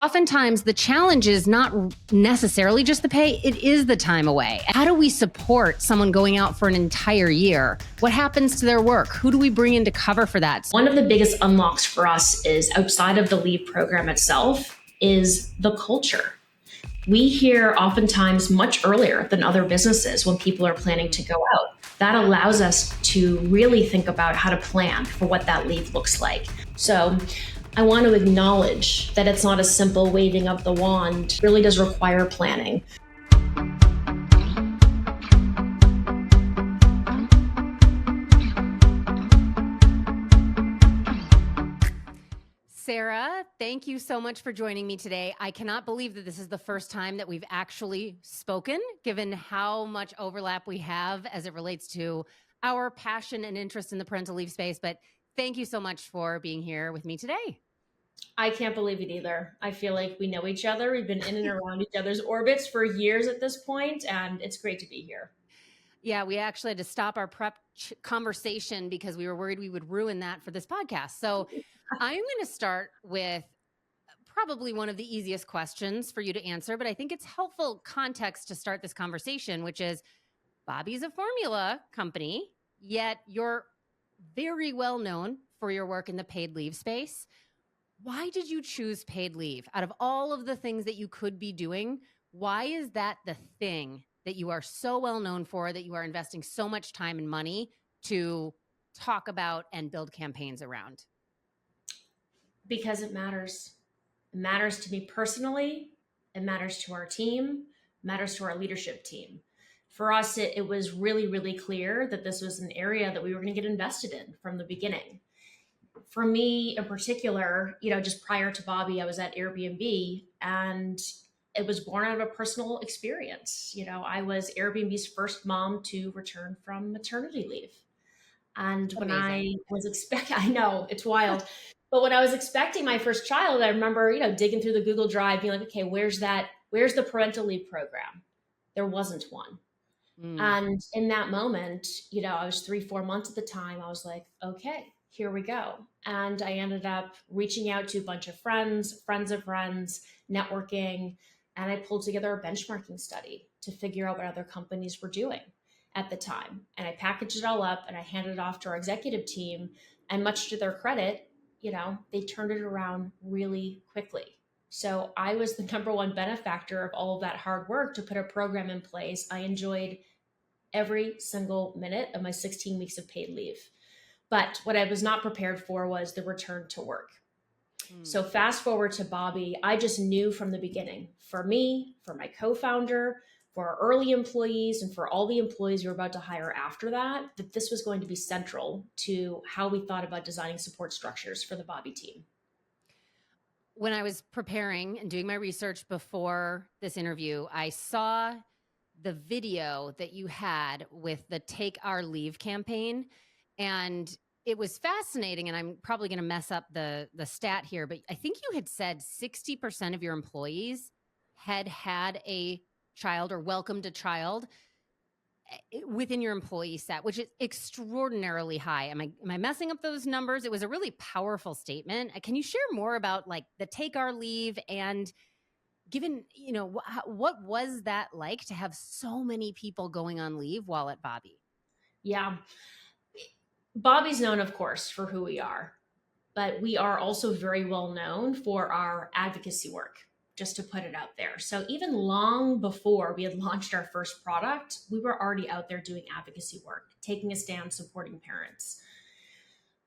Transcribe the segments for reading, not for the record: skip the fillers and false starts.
Oftentimes, the challenge is not necessarily just the pay, it is the time away. How do we support someone going out for an entire year? What happens to their work? Who do we bring in to cover for that? One of the biggest unlocks for us is outside of the leave program itself is the culture. We hear oftentimes much earlier than other businesses when people are planning to go out. That allows us to really think about how to plan for what that leave looks like. So I want to acknowledge that it's not a simple waving of the wand. It really does require planning. Sarah, thank you so much for joining me today. I cannot believe that this is the first time that we've actually spoken, given how much overlap we have as it relates to our passion and interest in the parental leave space. But thank you so much for being here with me today. I can't believe it either. I feel like we know each other. We've been in and around each other's orbits for years at this point, and it's great to be here. Yeah, we actually had to stop our prep conversation because we were worried we would ruin that for this podcast. So I'm going to start with probably one of the easiest questions for you to answer, but I think it's helpful context to start this conversation, which is Bobbie's a formula company, yet you're very well known for your work in the paid leave space. Why did you choose paid leave? Out of all of the things that you could be doing, why is that the thing that you are so well known for, that you are investing so much time and money to talk about and build campaigns around? Because it matters. It matters to me personally. It matters to our team. It matters to our leadership team. For us, it was really, really clear that this was an area that we were going to get invested in from the beginning. For me in particular, just prior to Bobbie, I was at Airbnb, and it was born out of a personal experience. I was Airbnb's first mom to return from maternity leave. And when I was expecting, I know it's wild, but when I was expecting my first child, I remember, digging through the Google Drive, being like, okay, where's the parental leave program? There wasn't one. And in that moment, I was 3-4 months at the time. I was like, okay, here we go. And I ended up reaching out to a bunch of friends of friends, networking, and I pulled together a benchmarking study to figure out what other companies were doing at the time. And I packaged it all up and I handed it off to our executive team. And much to their credit, they turned it around really quickly. So I was the number one benefactor of all of that hard work to put a program in place. I enjoyed every single minute of my 16 weeks of paid leave. But what I was not prepared for was the return to work. So fast forward to Bobbie, I just knew from the beginning, for me, for my co-founder, for our early employees, and for all the employees we were about to hire after that this was going to be central to how we thought about designing support structures for the Bobbie team. When I was preparing and doing my research before this interview, I saw the video that you had with the Take Our Leave campaign, and it was fascinating. And I'm probably going to mess up the stat here, but I think you had said 60% of your employees had a child or welcomed a child within your employee set, which is extraordinarily high. Am I messing up those numbers? It was a really powerful statement. Can you share more about the Take Our Leave, and given, what was that like to have so many people going on leave while at Bobbie? Yeah. Bobbie's known, of course, for who we are, but we are also very well known for our advocacy work, just to put it out there. So even long before we had launched our first product, we were already out there doing advocacy work, taking a stand, supporting parents.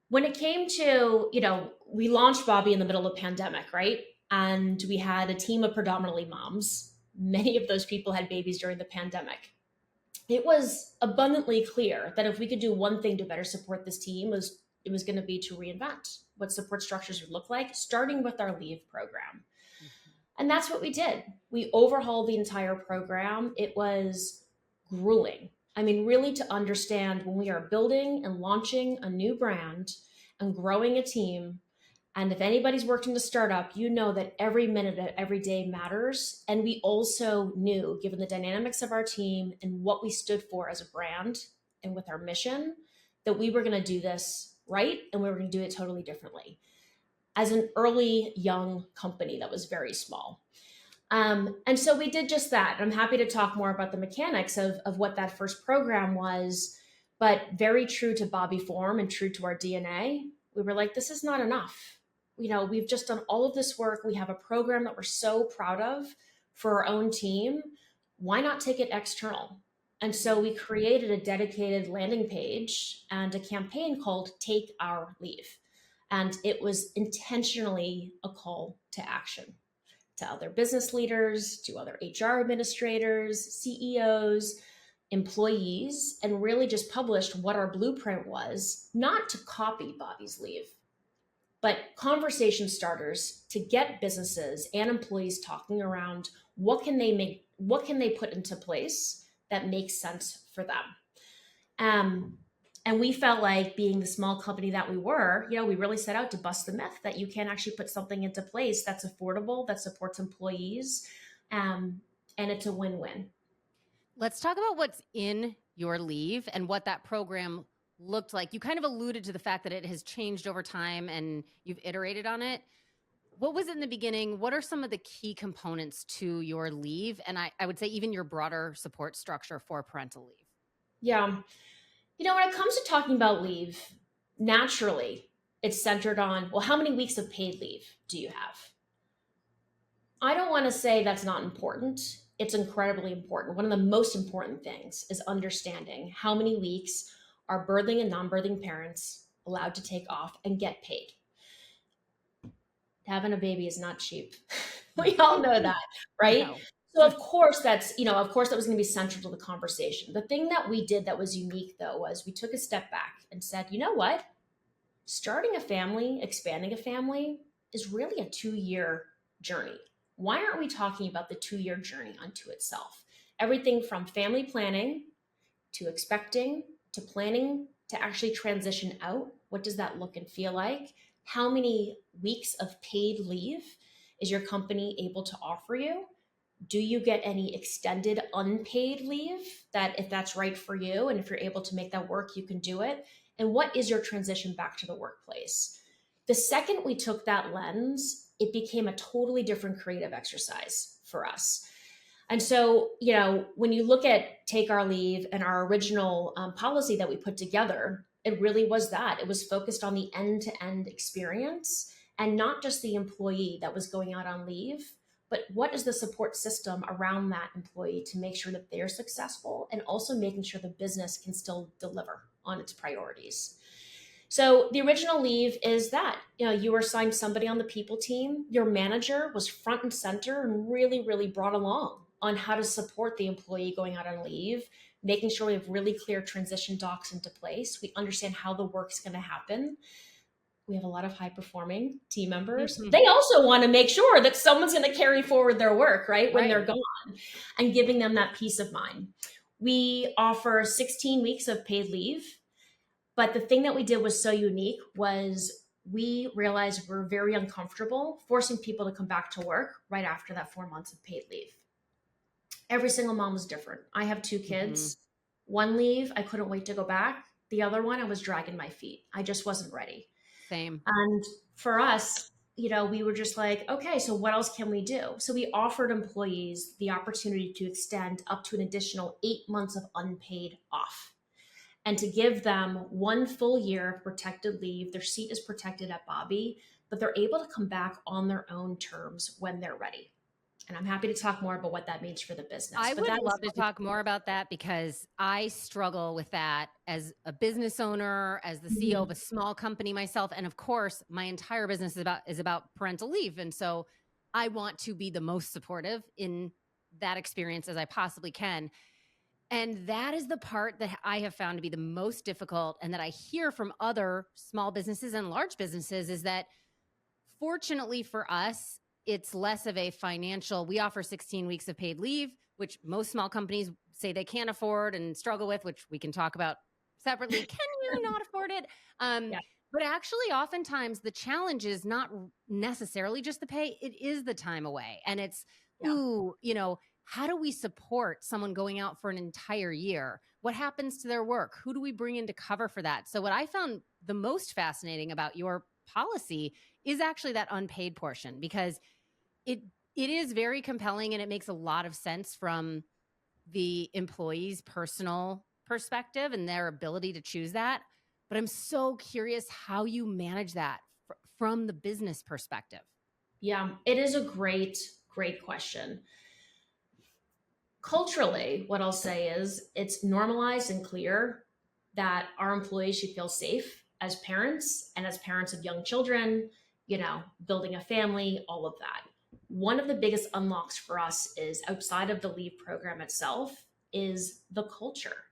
When it came to, we launched Bobbie in the middle of the pandemic, right? And we had a team of predominantly moms. Many of those people had babies during the pandemic. It was abundantly clear that if we could do one thing to better support this team, it was going to be to reinvent what support structures would look like, starting with our leave program. And that's what we did. We overhauled the entire program. It was grueling. I mean, really, to understand when we are building and launching a new brand and growing a team, and if anybody's worked in a startup, you know that every minute of every day matters. And we also knew, given the dynamics of our team and what we stood for as a brand and with our mission, that we were going to do this right and we were going to do it totally differently. as an early young company that was very small. And so we did just that. I'm happy to talk more about the mechanics of what that first program was, but very true to Bobbie form and true to our DNA. We were like, this is not enough. We've just done all of this work. We have a program that we're so proud of for our own team. Why not take it external? And so we created a dedicated landing page and a campaign called Take Our Leave. And it was intentionally a call to action to other business leaders, to other HR administrators, CEOs, employees, and really just published what our blueprint was, not to copy Bobbie's leave, but conversation starters to get businesses and employees talking around what can they put into place that makes sense for them. And we felt like, being the small company that we were, we really set out to bust the myth that you can actually put something into place that's affordable, that supports employees, and it's a win-win. Let's talk about what's in your leave and what that program looked like. You kind of alluded to the fact that it has changed over time and you've iterated on it. What was it in the beginning? What are some of the key components to your leave? And I would say even your broader support structure for parental leave. Yeah. When it comes to talking about leave, naturally, it's centered on, well, how many weeks of paid leave do you have? I don't want to say that's not important. It's incredibly important. One of the most important things is understanding how many weeks are birthing and non-birthing parents allowed to take off and get paid. Having a baby is not cheap. We all know that, right? No. So of course that was going to be central to the conversation. The thing that we did that was unique, though, was we took a step back and said, you know what? Starting a family, expanding a family is really a 2-year journey. Why aren't we talking about the 2-year journey unto itself? Everything from family planning to expecting to planning to actually transition out. What does that look and feel like? How many weeks of paid leave is your company able to offer you? Do you get any extended unpaid leave that, if that's right for you, and if you're able to make that work, you can do it? And what is your transition back to the workplace? The second we took that lens, it became a totally different creative exercise for us. And so, when you look at Take Our Leave and our original policy that we put together, it really was that. It was focused on the end-to-end experience and not just the employee that was going out on leave, but what is the support system around that employee to make sure that they're successful and also making sure the business can still deliver on its priorities. So the original leave is that, you were assigned somebody on the people team, your manager was front and center and really, really brought along on how to support the employee going out on leave, making sure we have really clear transition docs into place. We understand how the work's going to happen. We have a lot of high performing team members. Mm-hmm. They also want to make sure that someone's going to carry forward their work, right? When they're gone, and giving them that peace of mind. We offer 16 weeks of paid leave. But the thing that we did was so unique was we realized we're very uncomfortable forcing people to come back to work right after that 4 months of paid leave. Every single mom was different. I have 2 kids. Mm-hmm. One leave, I couldn't wait to go back. The other one, I was dragging my feet. I just wasn't ready. Same. And for us, we were just like, okay, so what else can we do? So we offered employees the opportunity to extend up to an additional 8 months of unpaid off, and to give them 1 full year of protected leave. Their seat is protected at Bobbie, but they're able to come back on their own terms when they're ready. And I'm happy to talk more about what that means for the business. I would love to talk more about that, because I struggle with that as a business owner, as the CEO of a small company myself. And of course, my entire business is about parental leave. And so I want to be the most supportive in that experience as I possibly can. And that is the part that I have found to be the most difficult, and that I hear from other small businesses and large businesses, is that fortunately for us, it's less of a financial, we offer 16 weeks of paid leave, which most small companies say they can't afford and struggle with, which we can talk about separately. Can you not afford it? Yeah. But actually, oftentimes the challenge is not necessarily just the pay. It is the time away. And it's, how do we support someone going out for an entire year? What happens to their work? Who do we bring in to cover for that? So what I found the most fascinating about your policy is actually that unpaid portion, because it it is very compelling and it makes a lot of sense from the employee's personal perspective and their ability to choose that. But I'm so curious how you manage that from the business perspective. Yeah, it is a great question. Culturally, what I'll say is it's normalized and clear that our employees should feel safe as parents and as parents of young children, building a family, all of that. One of the biggest unlocks for us is outside of the leave program itself is the culture.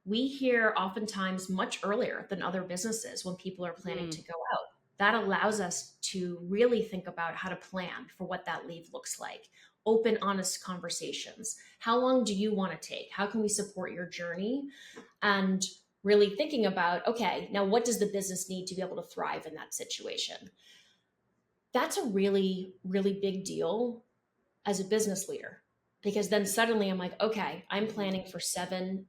We hear oftentimes much earlier than other businesses when people are planning Mm, to go out. That allows us to really think about how to plan for what that leave looks like. Open, honest conversations. How long do you want to take? How can we support your journey? And really thinking about, okay, now what does the business need to be able to thrive in that situation? That's a really, really big deal as a business leader, because then suddenly I'm like, okay, I'm mhm, planning for seven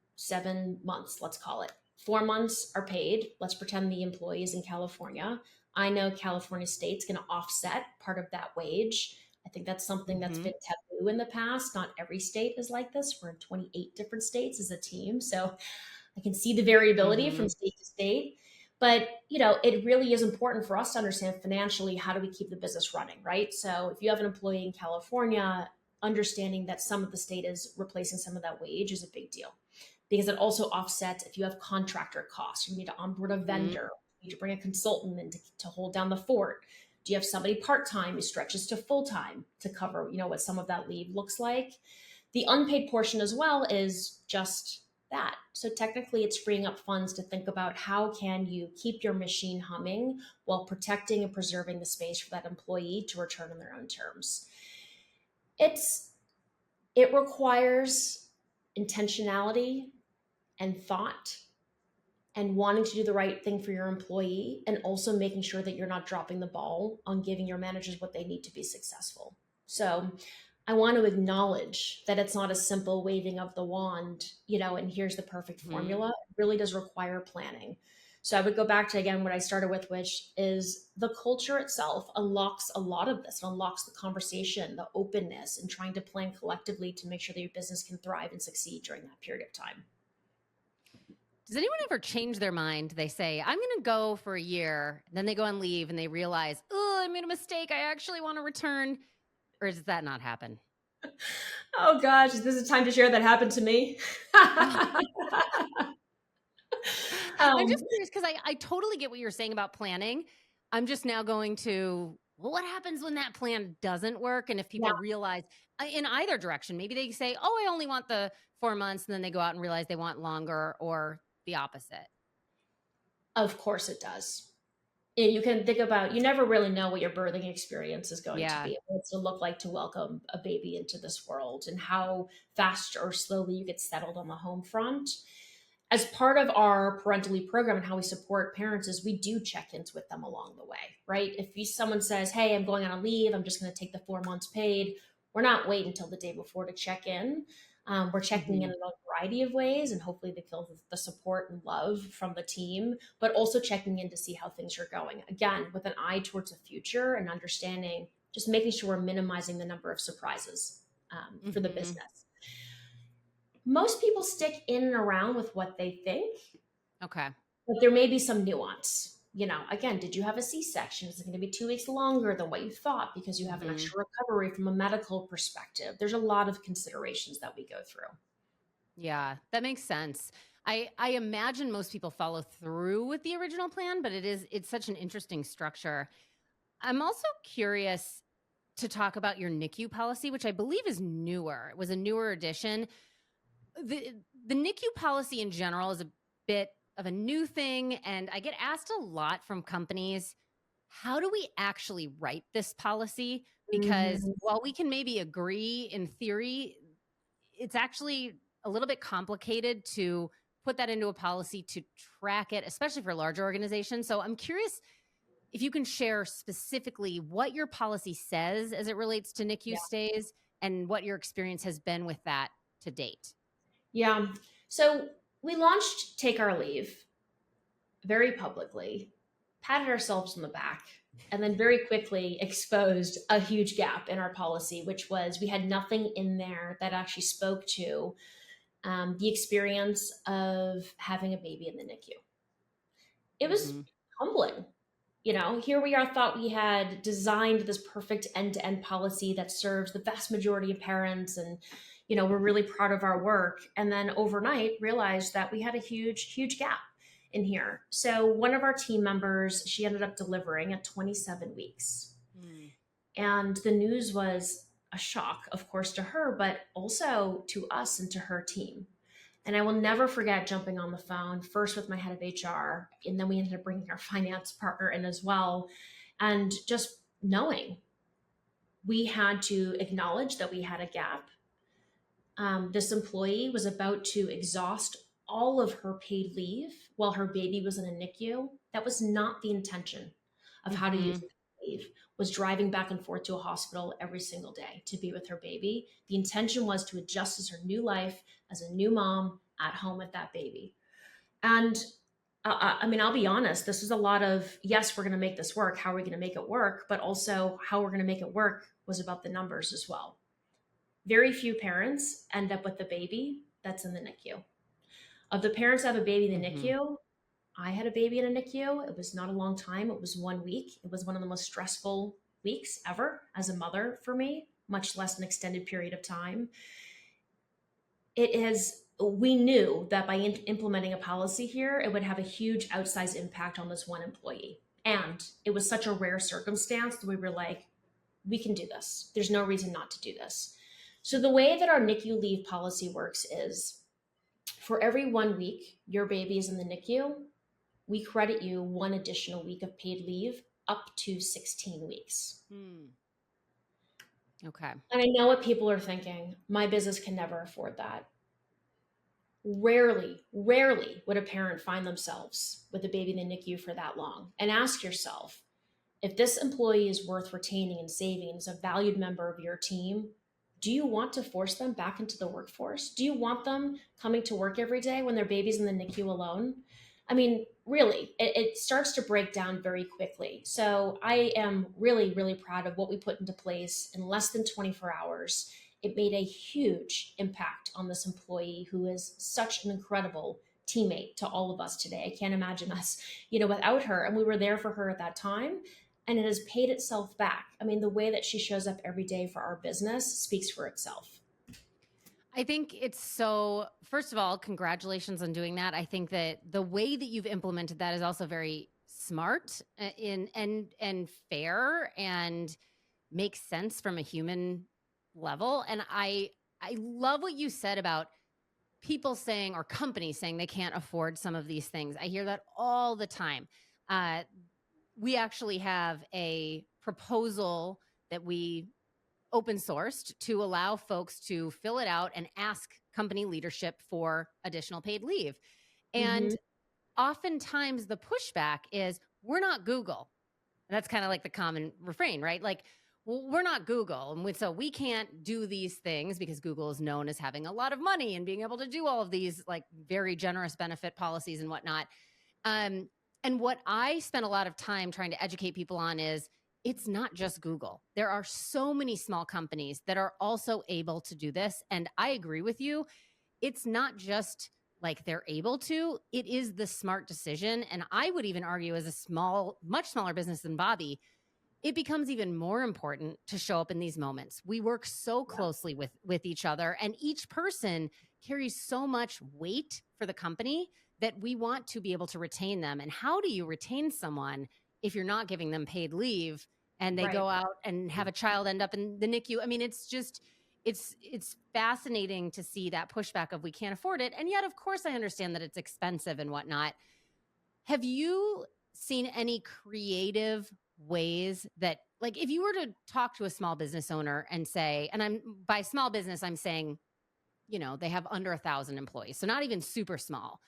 months, let's call it. 4 months are paid. Let's pretend the employee is in California. I know California state's going to offset part of that wage. I think that's something that's mhm, been taboo in the past. Not every state is like this. We're in 28 different states as a team, so I can see the variability from mhm, state to state. But it really is important for us to understand financially, how do we keep the business running, right? So if you have an employee in California, understanding that some of the state is replacing some of that wage is a big deal, because it also offsets if you have contractor costs. You need to onboard a mhm. vendor, you need to bring a consultant in to hold down the fort. Do you have somebody part-time who stretches to full-time to cover, what some of that leave looks like? The unpaid portion as well is just that. So technically it's freeing up funds to think about how can you keep your machine humming while protecting and preserving the space for that employee to return on their own terms. It's it requires intentionality and thought and wanting to do the right thing for your employee, and also making sure that you're not dropping the ball on giving your managers what they need to be successful. So I want to acknowledge that it's not a simple waving of the wand, and here's the perfect Mhm. formula. It really does require planning. So I would go back to, again, what I started with, which is the culture itself unlocks a lot of this. It unlocks the conversation, the openness, and trying to plan collectively to make sure that your business can thrive and succeed during that period of time. Does anyone ever change their mind? They say, I'm going to go for a year. Then they go on leave and they realize, oh, I made a mistake. I actually want to return. Or does that not happen? Oh gosh, is this a time to share that happened to me? I'm um, just curious because I totally get what you're saying about planning. I'm just now going to, well, what happens when that plan doesn't work? And if yeah, people realize in either direction, maybe they say, oh, I only want the 4 months. And then they go out and realize they want longer, or the opposite. of course it does. And you can think about, you never really know what your birthing experience is going to Yeah. be, what it's to look like to welcome a baby into this world, and how fast or slowly you get settled on the home front. As part of our parental leave program and how we support parents is we do check-ins with them along the way, right? If someone says, hey, I'm going on a leave, I'm just going to take the 4 months paid, we're not waiting until the day before to check in. We're checking in Hmm. a variety of ways, and hopefully they feel the support and love from the team, but also checking in to see how things are going. Again, with an eye towards the future and understanding, just making sure we're minimizing the number of surprises for the Hmm. business. Most people stick in and around with what they think, Okay. but there may be some nuance. Again, did you have a C-section? Is it going to be 2 weeks longer than what you thought because you have an Hmm. extra recovery from a medical perspective? There's a lot of considerations that we go through. Yeah, that makes sense. I imagine most people follow through with the original plan, but it's such an interesting structure. I'm also curious to talk about your NICU policy, which I believe is newer. It was a newer addition. The the NICU policy in general is a bit of a new thing, and I get asked a lot from companies, how do we actually write this policy? Because Mhm. while we can maybe agree in theory, it's actually a little bit complicated to put that into a policy to track it, especially for larger organizations. So I'm curious if you can share specifically what your policy says as it relates to NICU Yeah. stays and what your experience has been with that to date. Yeah. So we launched Take Our Leave very publicly, patted ourselves on the back, and then very quickly exposed a huge gap in our policy, which was we had nothing in there that actually spoke to the experience of having a baby in the NICU. It was Hmm. humbling. You know, here we are, thought we had designed this perfect end-to-end policy that serves the vast majority of parents, and we're really proud of our work, and then overnight realized that we had a huge gap in here. So one of our team members, she ended up delivering at 27 weeks, Mm. and the news was a shock, of course, to her, but also to us and to her team. And I will never forget jumping on the phone first with my head of HR, and then we ended up bringing our finance partner in as well. And just knowing we had to acknowledge that we had a gap. This employee was about to exhaust all of her paid leave while her baby was in a NICU. That was not the intention of how to use Hmm. the leave. Was driving back and forth to a hospital every single day to be with her baby. The intention was to adjust as her new life as a new mom at home with that baby. And I mean, I'll be honest, this was a lot of, yes, we're going to make this work. How are we going to make it work? But also, how we're going to make it work was about the numbers as well. Very few parents end up with a baby that's in the NICU. Of the parents that have a baby in the Hmm. NICU, I had a baby in a NICU. It was not a long time. It was 1 week. It was one of the most stressful weeks ever as a mother for me, much less an extended period of time. We knew that by implementing a policy here, it would have a huge outsized impact on this one employee. And it was such a rare circumstance that we were like, we can do this. There's no reason not to do this. So the way that our NICU leave policy works is for every 1 week your baby is in the NICU, we credit you one additional week of paid leave up to 16 weeks. Mm. Okay. And I know what people are thinking. My business can never afford that. Rarely would a parent find themselves with a baby in the NICU for that long. And ask yourself, if this employee is worth retaining and saving and is a valued member of your team, do you want to force them back into the workforce? Do you want them coming to work every day when their baby's in the NICU alone? I mean, really, it starts to break down very quickly. So I am really proud of what we put into place in less than 24 hours. It made a huge impact on this employee who is such an incredible teammate to all of us today. I can't imagine us, without her. And we were there for her at that time, and it has paid itself back. I mean, the way that she shows up every day for our business speaks for itself. I think it's so, first of all, congratulations on doing that. I think that the way that you've implemented that is also very smart and fair and makes sense from a human level. And I love what you said about people saying, or companies saying, they can't afford some of these things. I hear that all the time. Uh, we actually have a proposal that we open sourced to allow folks to fill it out and ask company leadership for additional paid leave. Mm-hmm. And oftentimes the pushback is, we're not Google. And that's kind of like the common refrain, right? Like, well, we're not Google. And so we can't do these things because Google is known as having a lot of money and being able to do all of these like very generous benefit policies and whatnot. Um, and what I spent a lot of time trying to educate people on is, it's not just Google. There are so many small companies that are also able to do this. And I agree with you. It's not just like they're able to, it is the smart decision. And I would even argue, as a much smaller business than Bobbie, it becomes even more important to show up in these moments. We work so closely with each other, and each person carries so much weight for the company that we want to be able to retain them. And how do you retain someone if you're not giving them paid leave and they Right. go out and have a child end up in the NICU? I mean, it's just it's fascinating to see that pushback of, we can't afford it. And yet, of course, I understand that it's expensive and whatnot. Have you seen any creative ways that, like, if you were to talk to a small business owner and say, and I'm by small business, I'm saying, they have under 1,000 employees, so not even super small.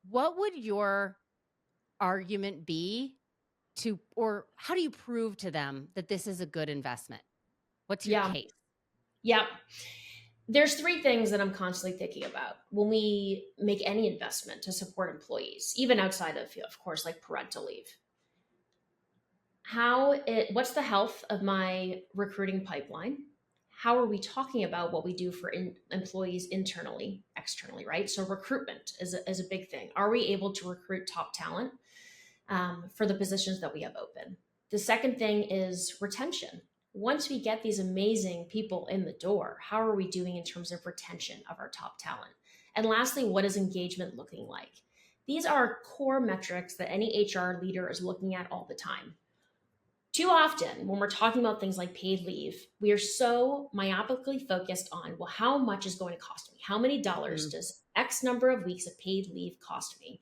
What would your argument be or how do you prove to them that this is a good investment? What's your Yeah. case? Yeah. There's three things that I'm constantly thinking about when we make any investment to support employees, even outside of course, like parental leave. what's the health of my recruiting pipeline? How are we talking about what we do for employees internally, externally, right? So recruitment is a big thing. Are we able to recruit top talent for the positions that we have open? The second thing is retention. Once we get these amazing people in the door, how are we doing in terms of retention of our top talent? And lastly, what is engagement looking like? These are core metrics that any HR leader is looking at all the time. Too often, when we're talking about things like paid leave, we are so myopically focused on, well, how much is going to cost me? How many dollars does X number of weeks of paid leave cost me?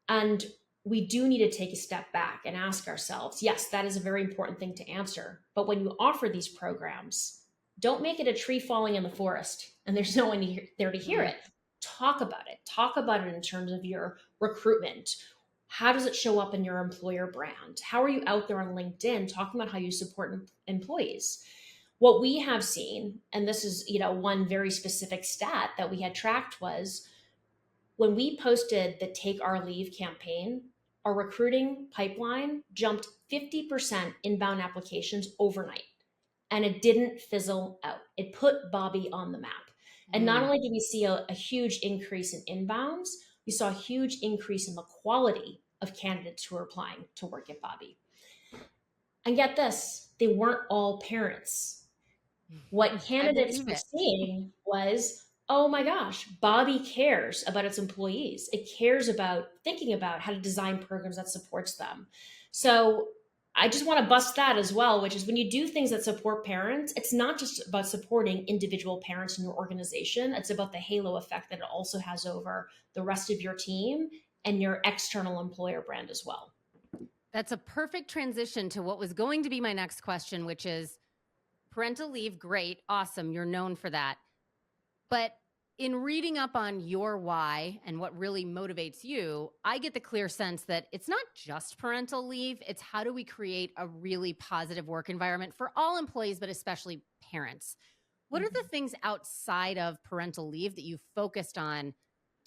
And we do need to take a step back and ask ourselves, yes, that is a very important thing to answer. But when you offer these programs, don't make it a tree falling in the forest and there's no one there to hear it. Talk about it. Talk about it in terms of your recruitment. How does it show up in your employer brand? How are you out there on LinkedIn talking about how you support employees? What we have seen, and this is, one very specific stat that we had tracked, was when we posted the Take Our Leave campaign, our recruiting pipeline jumped 50% inbound applications overnight, and it didn't fizzle out. It put Bobbie on the map. And not only did we see a huge increase in inbounds, we saw a huge increase in the quality of candidates who are applying to work at Bobbie. And get this, they weren't all parents. What candidates were seeing was, oh my gosh, Bobbie cares about its employees. It cares about thinking about how to design programs that supports them. So I just want to bust that as well, which is when you do things that support parents, it's not just about supporting individual parents in your organization. It's about the halo effect that it also has over the rest of your team and your external employer brand as well. That's a perfect transition to what was going to be my next question, which is parental leave. Great. Awesome. You're known for that. But in reading up on your why and what really motivates you, I get the clear sense that it's not just parental leave. It's how do we create a really positive work environment for all employees, but especially parents. What are the things outside of parental leave that you focused on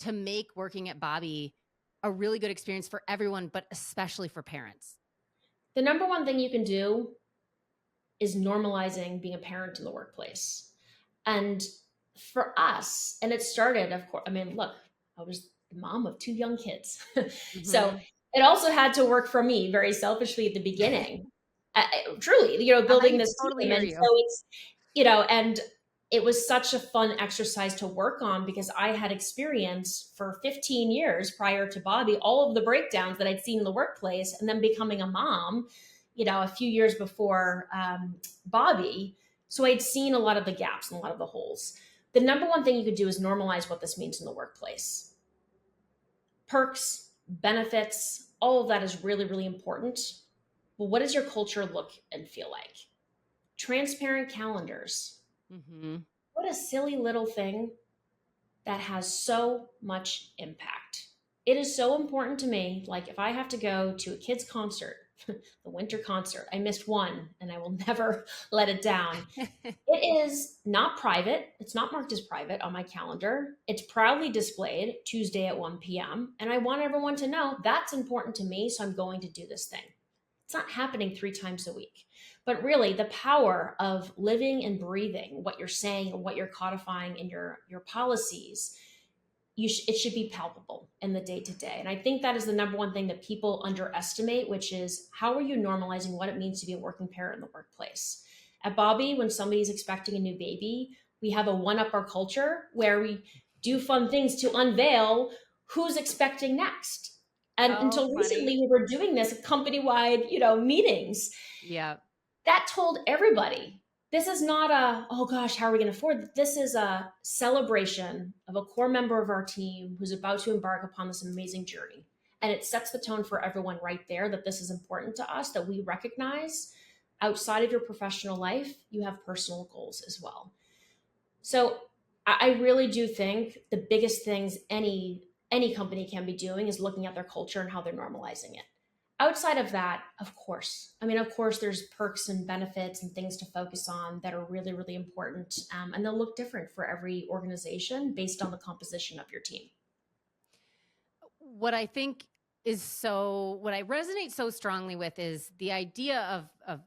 to make working at Bobbie a really good experience for everyone, but especially for parents? The number one thing you can do is normalizing being a parent in the workplace. And for us, and it started, of course, look, I was the mom of 2 young kids. So it also had to work for me very selfishly at the beginning. Truly, building this totally team. And you. so it's, and it was such a fun exercise to work on because I had experience for 15 years prior to Bobbie, all of the breakdowns that I'd seen in the workplace, and then becoming a mom, a few years before Bobbie. So I'd seen a lot of the gaps and a lot of the holes. The number one thing you could do is normalize what this means in the workplace. Perks, benefits, all of that is really, really important. But what does your culture look and feel like? Transparent calendars. What a silly little thing that has so much impact. It is so important to me. Like if I have to go to a kid's concert, the winter concert, I missed one and I will never let it down. It is not private. It's not marked as private on my calendar. It's proudly displayed Tuesday at 1 p.m. And I want everyone to know that's important to me. So I'm going to do this thing. It's not happening 3 times a week. But really, the power of living and breathing what you're saying and what you're codifying in your policies, it should be palpable in the day-to-day. And I think that is the number one thing that people underestimate, which is how are you normalizing what it means to be a working parent in the workplace? At Bobbie, when somebody's expecting a new baby, we have a one-upper culture where we do fun things to unveil who's expecting next. And until recently, we were doing this at company-wide, meetings. Yeah. That told everybody, this is not a, oh gosh, how are we going to afford this? This is a celebration of a core member of our team who's about to embark upon this amazing journey. And it sets the tone for everyone right there that this is important to us, that we recognize outside of your professional life, you have personal goals as well. So I really do think the biggest things any company can be doing is looking at their culture and how they're normalizing it. Outside of that, of course, there's perks and benefits and things to focus on that are really, really important. And they'll look different for every organization based on the composition of your team. What I think is so, what I resonate so strongly with is the idea of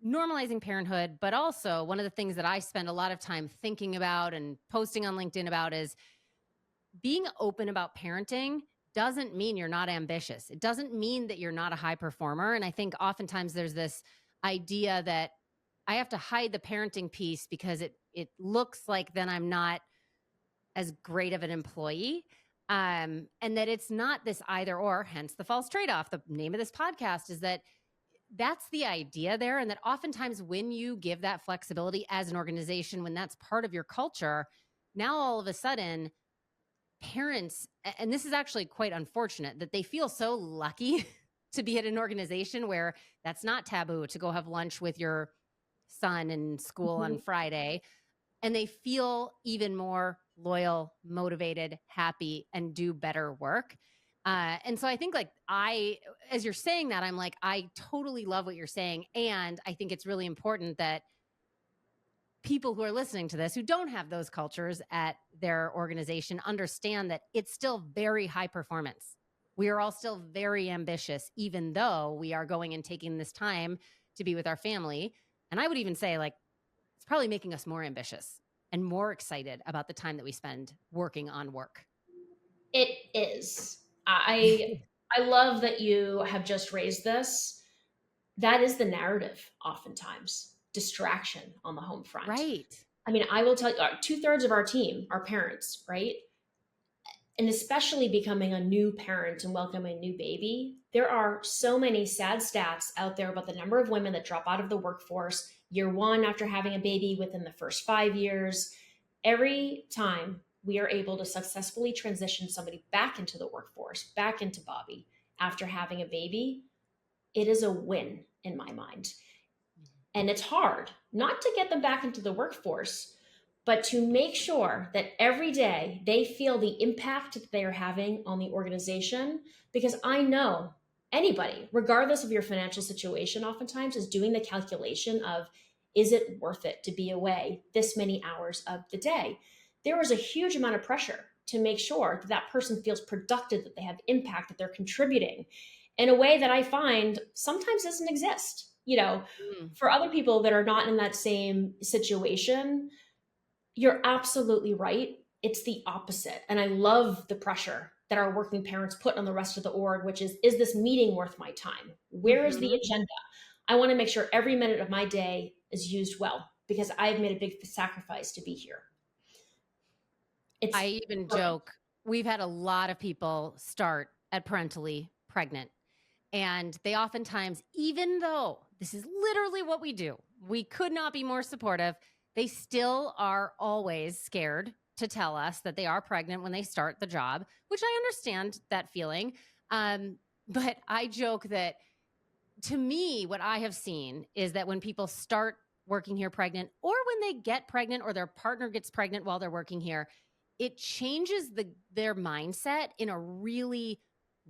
normalizing parenthood, but also one of the things that I spend a lot of time thinking about and posting on LinkedIn about is being open about parenting doesn't mean you're not ambitious. It doesn't mean that you're not a high performer. And I think oftentimes there's this idea that I have to hide the parenting piece because it looks like then I'm not as great of an employee. And that it's not this either or, hence the false trade-off. The name of this podcast is that that's the idea there. And that oftentimes when you give that flexibility as an organization, when that's part of your culture, now all of a sudden parents, and this is actually quite unfortunate, that they feel so lucky to be at an organization where that's not taboo to go have lunch with your son in school on Mhm. Friday. And they feel even more loyal, motivated, happy, and do better work. And so I think, like, as you're saying that, I'm like, I totally love what you're saying. And I think it's really important that people who are listening to this who don't have those cultures at their organization understand that it's still very high performance. We are all still very ambitious, even though we are going and taking this time to be with our family. And I would even say, like, it's probably making us more ambitious and more excited about the time that we spend working on work. It is. I love that you have just raised this. That is the narrative oftentimes. Distraction on the home front. Right. I mean, I will tell you, 2/3 of our team are parents, right? And especially becoming a new parent and welcoming a new baby, there are so many sad stats out there about the number of women that drop out of the workforce year one after having a baby within the first 5 years. Every time we are able to successfully transition somebody back into the workforce, back into Bobbie after having a baby, it is a win in my mind. And it's hard not to get them back into the workforce, but to make sure that every day they feel the impact that they are having on the organization. Because I know anybody, regardless of your financial situation, oftentimes is doing the calculation of, is it worth it to be away this many hours of the day? There is a huge amount of pressure to make sure that that person feels productive, that they have impact, that they're contributing in a way that I find sometimes doesn't exist. Mm. For other people that are not in that same situation, you're absolutely right. It's the opposite. And I love the pressure that our working parents put on the rest of the org, which is this meeting worth my time? Where is the Mhm. agenda? I want to make sure every minute of my day is used well because I've made a big sacrifice to be here. It's I even perfect. joke, we've had a lot of people start at parentally pregnant. And they oftentimes, even though this is literally what we do, we could not be more supportive, they still are always scared to tell us that they are pregnant when they start the job, which I understand that feeling. But I joke that, to me, what I have seen is that when people start working here pregnant, or when they get pregnant or their partner gets pregnant while they're working here, it changes their mindset in a really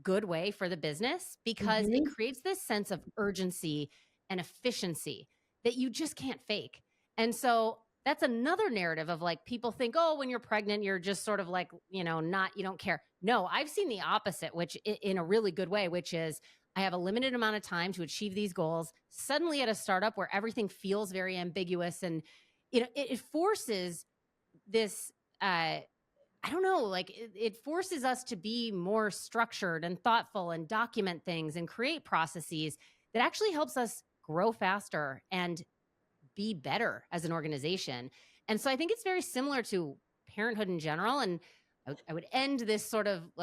good way for the business, because it Mhm. creates this sense of urgency and efficiency that you just can't fake. And so that's another narrative of, like, people think, oh, when you're pregnant, you're just sort of like, not, you don't care. No, I've seen the opposite, which in a really good way, which is I have a limited amount of time to achieve these goals. Suddenly at a startup where everything feels very ambiguous, and it forces this I don't know, like, it forces us to be more structured and thoughtful and document things and create processes that actually helps us grow faster and be better as an organization. And so I think it's very similar to parenthood in general. And I would end this sort of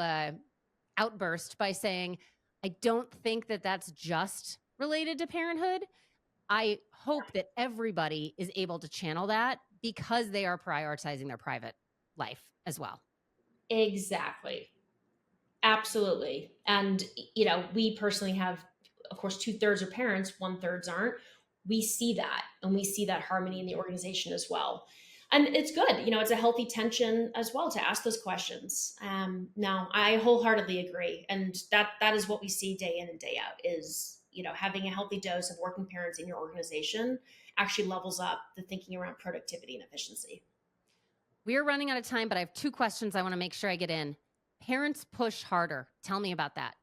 outburst by saying, I don't think that that's just related to parenthood. I hope that everybody is able to channel that because they are prioritizing their private life as well. Exactly. Absolutely. And, we personally have, of course, 2/3 are parents, 1/3 aren't. We see that and we see that harmony in the organization as well. And it's good. It's a healthy tension as well to ask those questions. Now, I wholeheartedly agree. And that is what we see day in and day out is, having a healthy dose of working parents in your organization actually levels up the thinking around productivity and efficiency. We are running out of time, but I have two questions I want to make sure I get in. Parents push harder. Tell me about that.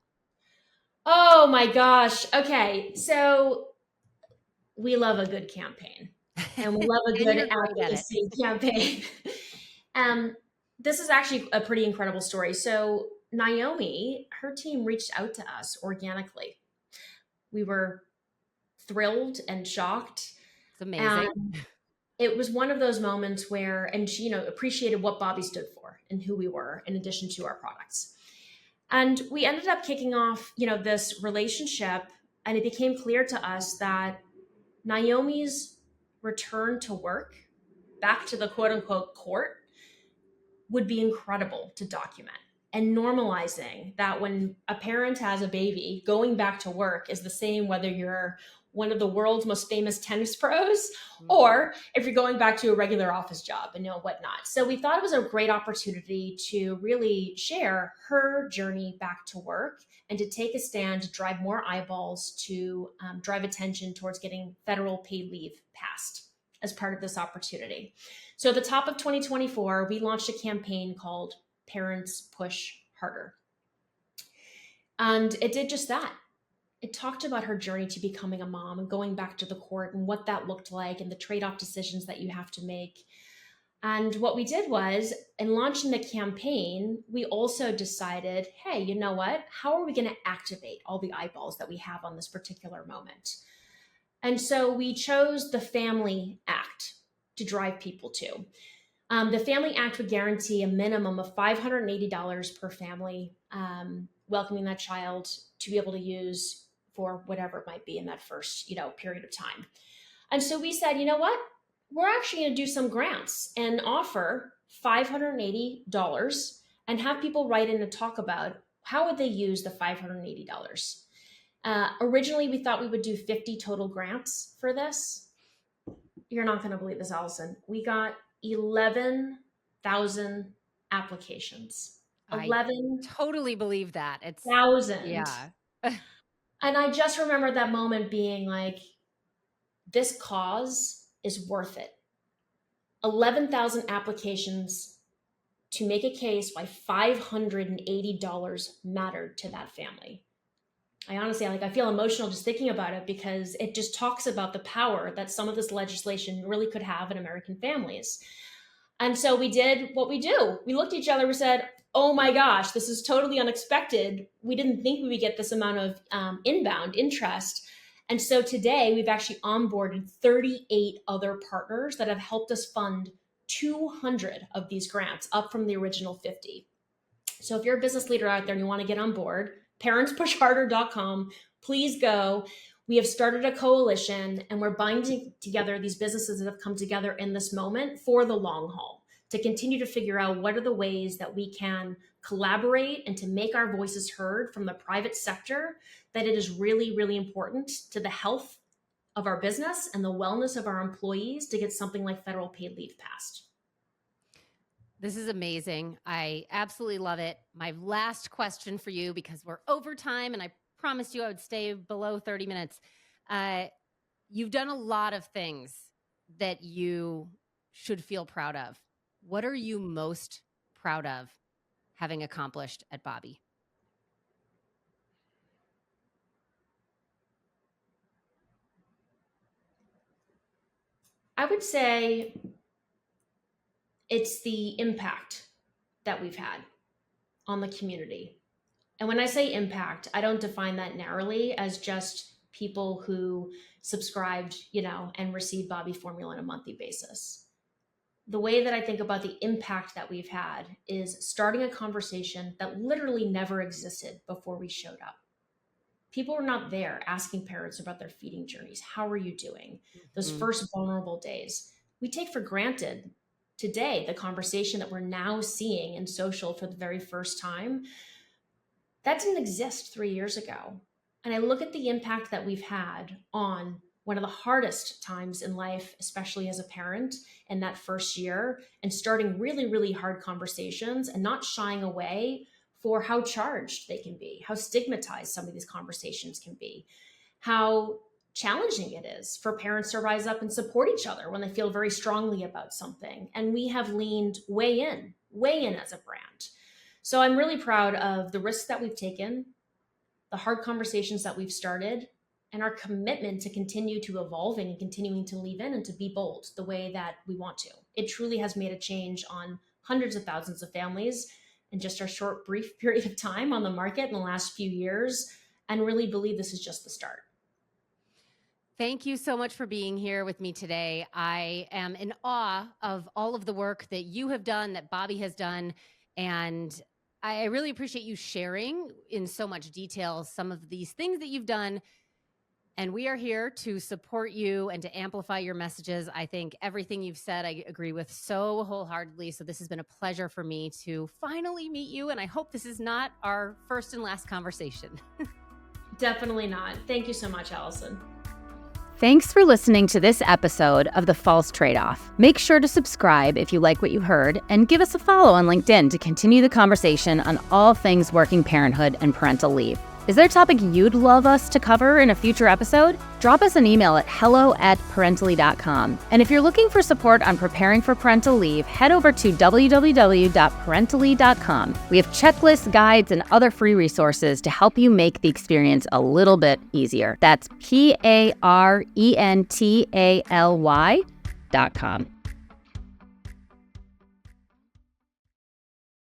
Oh my gosh. Okay. So we love a good campaign and we love a And good you're great at it. advocacy campaign. um, this is actually a pretty incredible story. So Naomi, her team reached out to us organically. We were thrilled and shocked. It's amazing. And it was one of those moments where, and she, appreciated what Bobbie stood for and who we were in addition to our products. And we ended up kicking off, this relationship, and it became clear to us that Naomi's return to work, back to the quote unquote court, would be incredible to document. And normalizing that when a parent has a baby, going back to work is the same whether you're one of the world's most famous tennis pros or if you're going back to a regular office job and whatnot. So we thought it was a great opportunity to really share her journey back to work and to take a stand to drive more eyeballs, to drive attention towards getting federal paid leave passed as part of this opportunity. So at the top of 2024, we launched a campaign called Parents Push Harder. And it did just that. It talked about her journey to becoming a mom and going back to the court and what that looked like and the trade-off decisions that you have to make. And what we did was, in launching the campaign, we also decided, hey, you know what? How are we going to activate all the eyeballs that we have on this particular moment? And so we chose the Family Act to drive people to. The Family Act would guarantee a minimum of $580 per family, welcoming that child to be able to use for whatever it might be in that first, period of time. And so we said, you know what? We're actually going to do some grants and offer $580 and have people write in and talk about how would they use the $580. Originally, we thought we would do 50 total grants for this. You're not going to believe this, Allison. We got 11,000 applications. 11,000. Totally believe that. It's yeah. And I just remember that moment being like, this cause is worth it. 11,000 applications to make a case why $580 mattered to that family. I honestly, I feel emotional just thinking about it because it just talks about the power that some of this legislation really could have in American families. And so we did what we do. We looked at each other, we said, oh my gosh, this is totally unexpected. We didn't think we would get this amount of inbound interest. And so today we've actually onboarded 38 other partners that have helped us fund 200 of these grants, up from the original 50. So if you're a business leader out there and you want to get on board, parentspushharder.com, please go. We have started a coalition and we're binding together these businesses that have come together in this moment for the long haul, to continue to figure out what are the ways that we can collaborate and to make our voices heard from the private sector, that it is really, really important to the health of our business and the wellness of our employees to get something like federal paid leave passed. This is amazing. I absolutely love it. My last question for you, because we're over time and I promised you I would stay below 30 minutes. You've done a lot of things that you should feel proud of. What are you most proud of having accomplished at Bobbie? I would say it's the impact that we've had on the community. And when I say impact, I don't define that narrowly as just people who subscribed, and received Bobbie formula on a monthly basis. The way that I think about the impact that we've had is starting a conversation that literally never existed before we showed up. People were not there asking parents about their feeding journeys. How are you doing? Those first vulnerable days. We take for granted today the conversation that we're now seeing in social for the very first time. That didn't exist 3 years ago. And I look at the impact that we've had on one of the hardest times in life, especially as a parent in that first year, and starting really, really hard conversations and not shying away for how charged they can be, how stigmatized some of these conversations can be, how challenging it is for parents to rise up and support each other when they feel very strongly about something. And we have leaned way in as a brand. So I'm really proud of the risks that we've taken, the hard conversations that we've started, and our commitment to continue to evolving and continuing to leave in and to be bold the way that we want to. It truly has made a change on hundreds of thousands of families in just our short, brief period of time on the market in the last few years, and really believe this is just the start. Thank you so much for being here with me today. I am in awe of all of the work that you have done, that Bobbie has done, and I really appreciate you sharing in so much detail some of these things that you've done. And we are here to support you and to amplify your messages. I think everything you've said, I agree with so wholeheartedly. So this has been a pleasure for me to finally meet you. And I hope this is not our first and last conversation. Definitely not. Thank you so much, Allison. Thanks for listening to this episode of The False Tradeoff. Make sure to subscribe if you like what you heard, and give us a follow on LinkedIn to continue the conversation on all things working parenthood and parental leave. Is there a topic you'd love us to cover in a future episode? Drop us an email at hello@parentally.com. And if you're looking for support on preparing for parental leave, head over to www.parentally.com. We have checklists, guides, and other free resources to help you make the experience a little bit easier. That's PARENTALY.com.